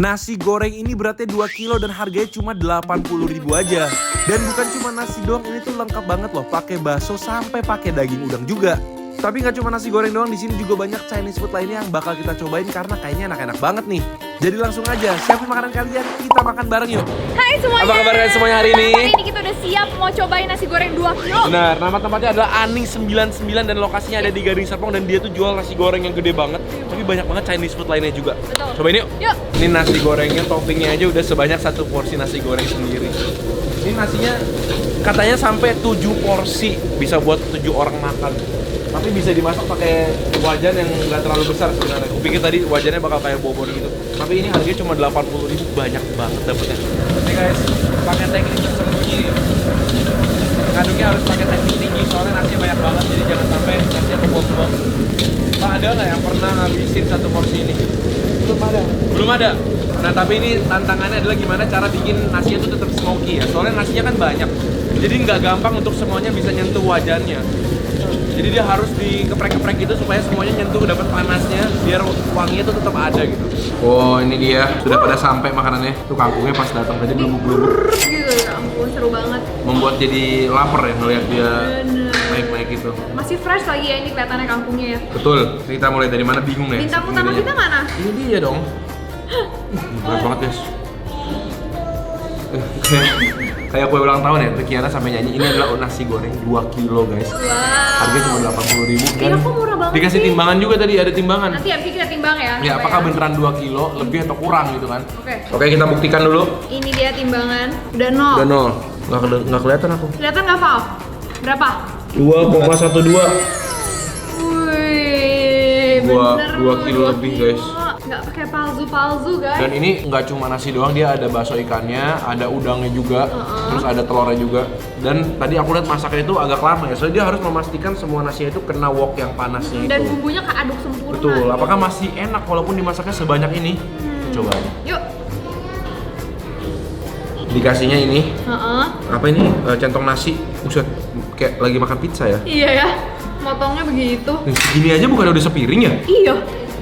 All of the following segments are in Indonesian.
Nasi goreng ini beratnya 2 kilo dan harganya cuma 80.000 aja. Dan bukan cuma nasi doang, ini tuh lengkap banget loh, pakai bakso sampai pakai daging udang juga. Tapi nggak cuma nasi goreng doang, di sini juga banyak Chinese food lainnya yang bakal kita cobain karena kayaknya enak-enak banget nih. Jadi langsung aja siapin makanan kalian, kita makan bareng yuk. Hai semuanya. Apa kabar kalian semuanya hari ini? Hari ini kita udah siap mau cobain nasi goreng 2 kilo. Benar, nama tempatnya adalah Ani 99 dan lokasinya ada di Gading Serpong dan dia tuh jual nasi goreng yang gede banget. Tapi banyak banget Chinese food lainnya juga. Betul. Cobain yuk. Yuk. Ini nasi gorengnya, toppingnya aja udah sebanyak 1 porsi nasi goreng sendiri. Ini nasinya katanya sampai 7 porsi, bisa buat 7 orang makan. Tapi bisa dimasak pakai wajan yang nggak terlalu besar sebenarnya. Kupikir tadi wajannya bakal kayak bobor gitu. Tapi ini harganya cuma 80.000, banyak banget dapetnya. Oke guys, pakai teknik tersembunyi. Ngaduknya harus pakai teknik tinggi soalnya nasinya banyak banget, jadi jangan sampai nasinya kebol-kebol. Pak, ada nggak yang pernah ngabisin 1 porsi ini? Belum ada. Belum ada? Nah tapi ini tantangannya adalah gimana cara bikin nasinya itu tetap smoky ya. Soalnya nasinya kan banyak, jadi nggak gampang untuk semuanya bisa nyentuh wajannya. Jadi dia harus dikeprek-keprek gitu supaya semuanya nyentuh, dapat panasnya, biar wanginya tuh tetap ada gitu. Oh ini dia, sudah pada sampai makanannya. Tuh kangkungnya pas datang tadi belum Gitu ya ampun, seru banget. membuat jadi lapar ya ngeliat dia naik-naik gitu. Masih fresh lagi ya ini kelihatannya kangkungnya ya. Betul, kita mulai dari mana bingung deh. Bintang utama kita mana? Ini dia dong. Berat banget guys. Kayak kue ulang tahun ya, Kiara sampai nyanyi. Ini adalah nasi goreng 2 kilo guys. Wow. Harganya cuma 80.000 dan Kira kok murah banget dikasih sih? timbangan juga tadi, ada timbangan. Nanti habis kita timbang ya. Ya, coba apakah beneran 2 kilo, lebih atau kurang gitu kan? Oke. Oke, kita buktikan dulu. Ini dia timbangan. Udah 0. Udah 0. Nggak kelihatan aku. Kelihatan nggak, Val? Berapa? 2,12. Wih, bener 2 kilo lebih, guys. Nggak pakai palsu-palsu guys. Dan ini nggak cuma nasi doang, dia ada bakso ikannya, ada udangnya juga, terus ada telurnya juga. Dan tadi aku lihat masaknya itu agak lama ya, soalnya dia harus memastikan semua nasinya itu kena wok yang panasnya Dan itu. bumbunya keaduk sempurna. Betul, apakah masih enak walaupun dimasaknya sebanyak ini? Coba aja. Yuk. Dikasihnya ini, Heeh. apa ini? Centong nasi, buset, kayak lagi makan pizza ya. Iya ya. Motongnya begitu. Nih, segini aja bukan udah sepiring ya? Iya.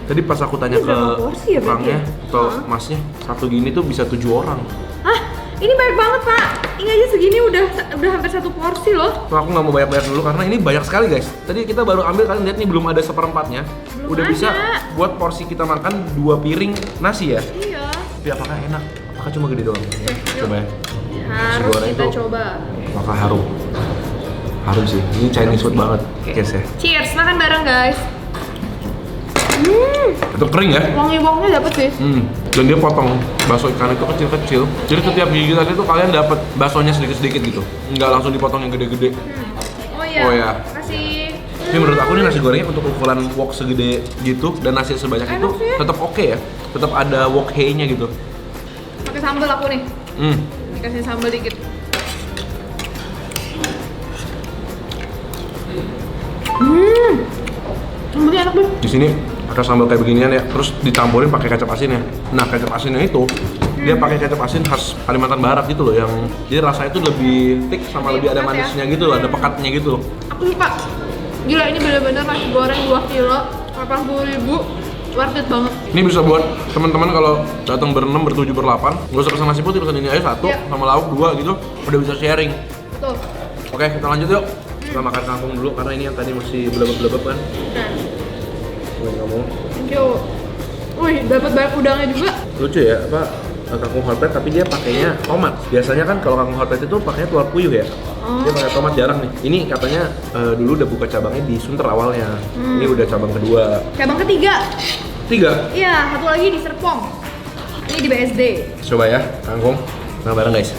Tadi pas aku tanya Ini ke berapa porsi ya berarti orangnya ya? atau masnya, satu gini tuh bisa 7 orang. Hah? Ini banyak banget, Pak. Ini aja segini udah hampir 1 porsi loh. Tuh, aku nggak mau banyak-banyak dulu karena ini banyak sekali guys. Tadi kita baru ambil, kalian lihat nih belum ada seperempatnya. Belum Udah ada. bisa buat porsi kita makan 2 piring nasi ya. Iya. Tapi apakah enak? Apakah cuma gede doang? yuk. Coba ya. Harus goreng kita tuh. coba. Apakah harum? Harum sih. Ini Chinese food banget. Guys ya. Cheers, makan bareng guys. Tetap kering ya. Wangi-wanginya dapet sih. Dan dia potong bakso ikan itu kecil-kecil. Jadi setiap gigit tadi tuh kalian dapat baksonya sedikit-sedikit gitu. Nggak langsung dipotong yang gede-gede. Oh iya. Oh ya. Kasih. Tapi menurut aku nih nasi gorengnya untuk ukuran wok segede gitu dan nasi sebanyak Enak itu sih. tetap oke ya. Tetap ada wok hei-nya gitu. Pakai sambal aku nih. Dikasih sambal dikit. Sambalnya enak deh. Di sini ada sambal kayak beginian ya, terus dicampurin pakai kecap asinnya. Nah, kecap asinnya itu dia pakai kecap asin khas Kalimantan Barat gitu loh, yang jadi rasanya itu lebih thick sama lebih ada pekat ya. manisnya gitu loh, ada pekatnya gitu loh. Aku suka. Gila ini bener-bener nasi goreng 2 kilo 80.000. Worth it banget. Ini bisa buat teman-teman kalau datang berenam, bertujuh, berlapan, nggak usah pesan nasi putih, pesan ini aja 1 Iya. sama lauk 2 gitu, udah bisa sharing. Betul. Oke, kita lanjut yuk. Kita makan kangkung dulu karena ini yang tadi masih belebep-belebep kan. Oke. Gue nggak mau. Thank you. Wih, dapat banyak udangnya juga. Lucu ya, apa kangkung hot plate tapi dia pakainya tomat. Biasanya kan kalau kangkung hot plate itu pakainya telur puyuh ya. Dia pakai tomat, jarang nih. Ini katanya dulu udah buka cabangnya di Sunter awalnya. Ini udah cabang kedua. Cabang ketiga. 3. Iya, satu lagi di Serpong. Ini di BSD. Coba ya, kangkung. Nah, bareng guys.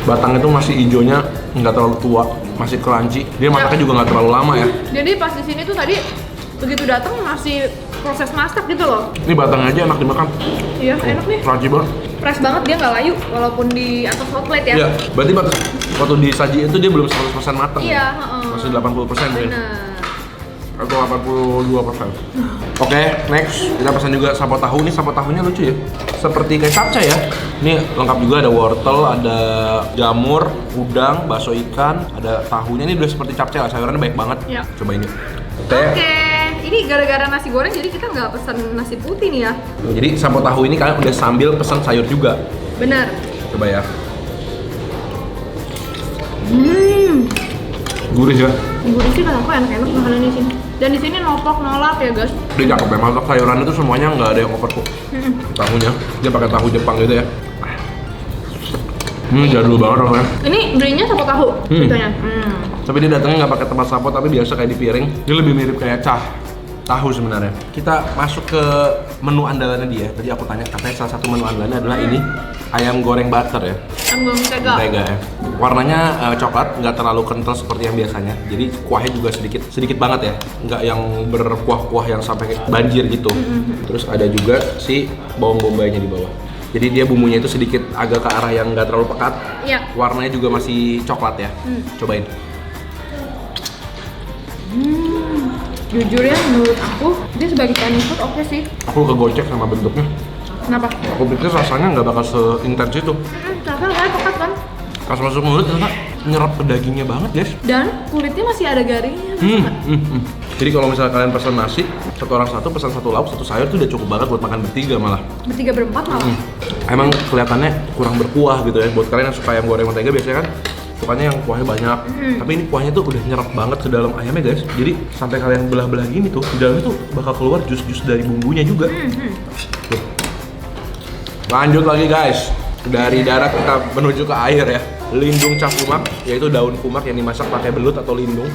Batangnya tuh masih hijaunya, nggak terlalu tua, masih crunchy. Dia masaknya juga nggak terlalu lama ya. Jadi pas di sini tuh tadi begitu datang masih proses masak gitu loh. Ini batangnya aja enak dimakan. Iya, enak nih. Crunchy banget. Fresh banget, dia nggak layu walaupun di atas hot plate ya. Iya, berarti waktu disajiin itu dia belum 100% matang. Iya, ya? Masih 80% ya. Benar. Atau 82%. Oke, next kita pesan juga sapo tahu. Ini sapo tahunya lucu ya, seperti kayak capcay ya. Ini lengkap juga, ada wortel, ada jamur, udang, bakso ikan, ada tahunya. Ini udah seperti capcay lah, sayurannya banyak banget. Iya. Cobain yuk. Oke, ini gara-gara nasi goreng jadi kita nggak pesan nasi putih nih ya. Jadi sapo tahu ini kalian udah sambil pesan sayur juga. Benar. Coba ya. Gurih ya. Gurih sih kata aku enak-enak makanan di sini. Dan di sini nopok nolap ya guys. Dia cakep ya, masak sayuran itu semuanya nggak ada yang overcook. Tahunya, dia pakai tahu Jepang gitu ya. Jadul banget rasanya. Ini belinya sapo tahu contohnya. Tapi dia datangnya nggak pakai tempat sapo, tapi biasa kayak di piring. Dia lebih mirip kayak tahu sebenarnya. Kita masuk ke menu andalannya dia. Tadi aku tanya, katanya salah satu menu andalannya adalah ini ayam goreng butter ya. Ayam goreng mentega Ya. Warnanya coklat, nggak terlalu kental seperti yang biasanya. Jadi kuahnya juga sedikit banget ya, nggak yang berkuah-kuah yang sampai banjir gitu. Terus ada juga si bawang bombaynya di bawah. Jadi dia bumbunya itu sedikit agak ke arah yang nggak terlalu pekat. Iya. Warnanya juga masih coklat ya. Cobain. Jujur ya, menurut aku dia sebagai Chinese food oke sih. Aku kegocek sama bentuknya. Kenapa? Aku pikir rasanya nggak bakal seintens itu. Tapi rasanya pekat kan? Pas masuk mulut ternyata nyerap ke dagingnya banget guys. Dan kulitnya masih ada garingnya. Jadi kalau misalnya kalian pesan nasi, satu orang satu, pesan satu lauk, satu sayur itu udah cukup banget buat makan bertiga malah. Bertiga berempat malah. Emang kelihatannya kurang berkuah gitu ya. Buat kalian yang suka ayam goreng mentega biasanya kan sukanya yang kuahnya banyak. Tapi ini kuahnya tuh udah nyerap banget ke dalam ayamnya guys. Jadi sampai kalian belah-belah gini tuh, di dalamnya tuh bakal keluar jus-jus dari bumbunya juga. Tuh. Lanjut lagi guys. Dari darat kita menuju ke air ya. Lindung cap kumak, yaitu daun kumak yang dimasak pakai belut atau lindung.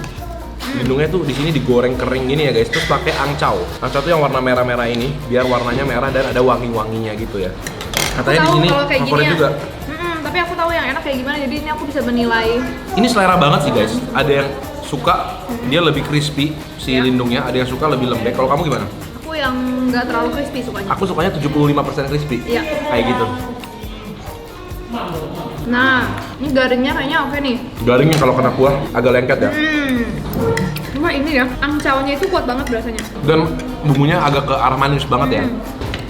Lindungnya tuh di sini digoreng kering gini ya guys. Terus pakai angcau. Angcau tuh yang warna merah-merah ini, biar warnanya merah dan ada wangi-wanginya gitu ya. Katanya di sini favorit juga. Tapi aku tahu yang enak kayak gimana, jadi ini aku bisa menilai. Ini selera banget sih guys. Ada yang suka dia lebih crispy si lindungnya, ada yang suka lebih lembek. Kalau kamu gimana? Aku yang nggak terlalu crispy sukanya. Aku sukanya 75% crispy. Iya. Kayak gitu. Nah, ini garingnya kayaknya oke nih. Garingnya kalau kena kuah agak lengket ya. Cuma ini ya, angcaunya itu kuat banget rasanya. Dan bumbunya agak ke arah manis banget ya.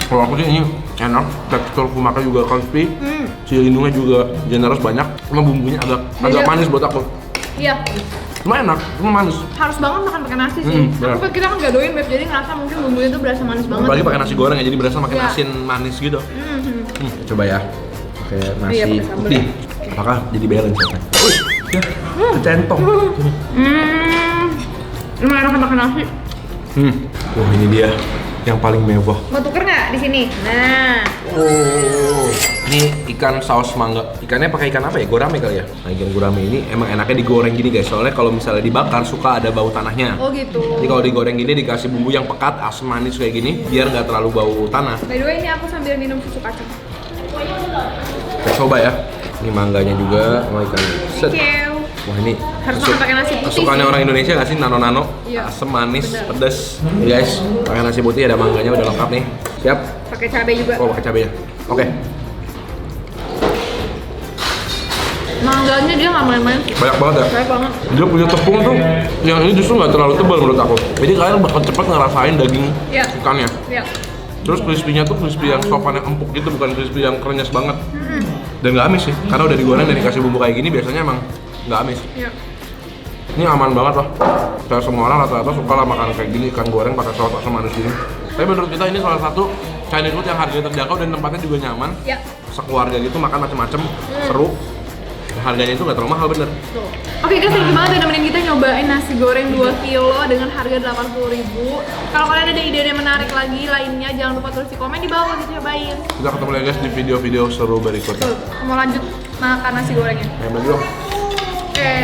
Kalau aku sih ini enak, tekstur kumaknya juga crispy. Si lindungnya juga generous banyak. Cuma bumbunya agak manis buat aku. Iya. Cuma enak, cuma manis. Harus banget makan pakai nasi sih. Bener. Aku kita kan nggak doyan beb, jadi ngerasa mungkin bumbunya tuh berasa manis banget. Apalagi pakai nasi goreng ya, jadi berasa makin Iya. asin manis gitu. Coba ya. Kayak nasi Iya, pakai sambal putih. ya. Apakah jadi balance ya? Wih, ya, kecentong. Lumayan enak pakai nasi. Wah ini dia yang paling mewah. Mau tuker nggak di sini? Nah, Oh, ini ikan saus mangga. Ikannya pakai ikan apa ya? Gurame kali ya? Nah, ikan gurame ini emang enaknya digoreng gini guys. Soalnya kalau misalnya dibakar suka ada bau tanahnya. oh gitu. Jadi kalau digoreng gini dikasih bumbu yang pekat, asam manis kayak gini, biar nggak terlalu bau tanah. By the way, ini aku sambil minum susu kacang. Kita coba ya. Ini mangganya juga sama ikannya. Set. Thank you. Wah ini Harus makan pakai nasi putih kesukaannya sih. orang Indonesia nggak sih? Nano-nano, Iya. asam, manis, Bener. pedas. Guys, pakai nasi putih ada mangganya udah lengkap nih. Siap? Pakai cabai juga. Oh pakai cabenya. Oke. Mangganya dia nggak main-main sih. Banyak banget ya. Banyak banget. Dia punya tepung tuh, yang ini justru nggak terlalu tebal menurut aku. Jadi kalian bakal cepet ngerasain daging Iya. ikannya. Iya. Terus crispy-nya tuh crispy yang sopan yang empuk gitu, bukan crispy yang krenyes banget. Dan nggak amis sih, karena udah digoreng dan dikasih bumbu kayak gini biasanya emang nggak amis. Iya. Ini aman banget loh. Kayak semua orang rata-rata suka lah makan kayak gini, ikan goreng pakai saus asam manis gini. Tapi menurut kita ini salah satu Chinese food yang harganya terjangkau dan tempatnya juga nyaman. Iya. Sekeluarga gitu makan macem-macem, seru. Harganya itu nggak terlalu mahal bener. Tuh. Oke guys, thank you banget udah nemenin kita nyobain nasi goreng 2 kilo dengan harga 80.000. Kalau kalian ada ide-ide menarik lagi lainnya, jangan lupa tulis di komen di bawah kita cobain. Kita ketemu lagi guys di video-video seru berikutnya. Tuh, mau lanjut makan nasi gorengnya. Ayo bagi dong. Oke.